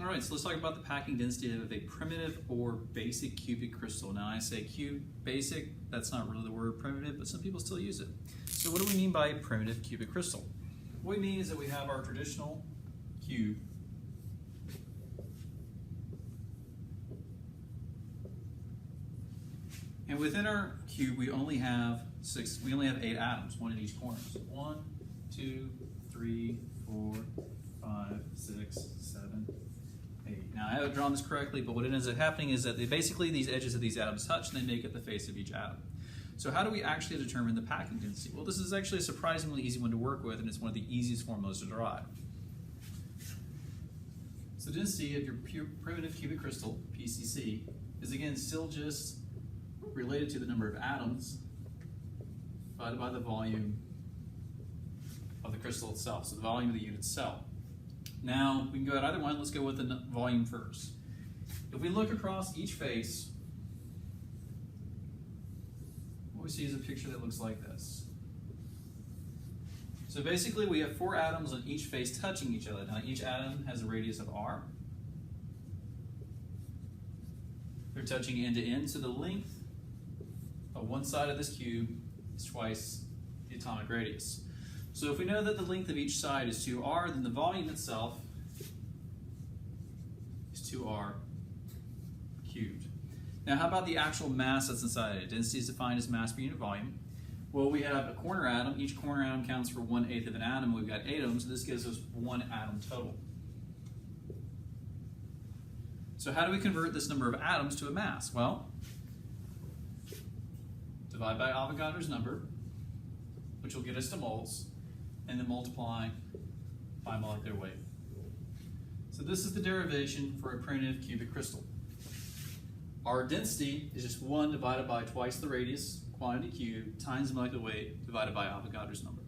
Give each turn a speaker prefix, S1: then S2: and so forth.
S1: All right, so let's talk about the packing density of a primitive or basic cubic crystal. Now I say basic, that's not really the word primitive, but some people still use it. So what do we mean by primitive cubic crystal? What we mean is that we have our traditional cube, and within our cube we only have 8 atoms, one in each corner. So 1, 2, 3, 4, 5, 6, 7, 8. Now I haven't drawn this correctly, but what ends up happening is that basically these edges of these atoms touch and they make up the face of each atom. So how do we actually determine the packing density? Well, this is actually a surprisingly easy one to work with, and it's one of the easiest formulas to derive. So the density of your primitive cubic crystal, PCC, is again still just related to the number of atoms divided by the volume of the crystal itself, so the volume of the unit cell. Now, we can go at either one. Let's go with the volume first. If we look across each face, what we see is a picture that looks like this. So basically, we have 4 atoms on each face touching each other. Now, each atom has a radius of r. They're touching end to end, so the length of one side of this cube is twice the atomic radius. So if we know that the length of each side is 2r, then the volume itself is 2r cubed. Now how about the actual mass that's inside it? Density is defined as mass per unit volume. Well, we have a corner atom. Each corner atom counts for 1/8 of an atom. We've got 8 atoms, so this gives us 1 atom total. So how do we convert this number of atoms to a mass? Well, divide by Avogadro's number, which will get us to moles, and then multiply by molecular weight. So this is the derivation for a primitive cubic crystal. Our density is just 1 divided by twice the radius, quantity cubed, times the molecular weight, divided by Avogadro's number.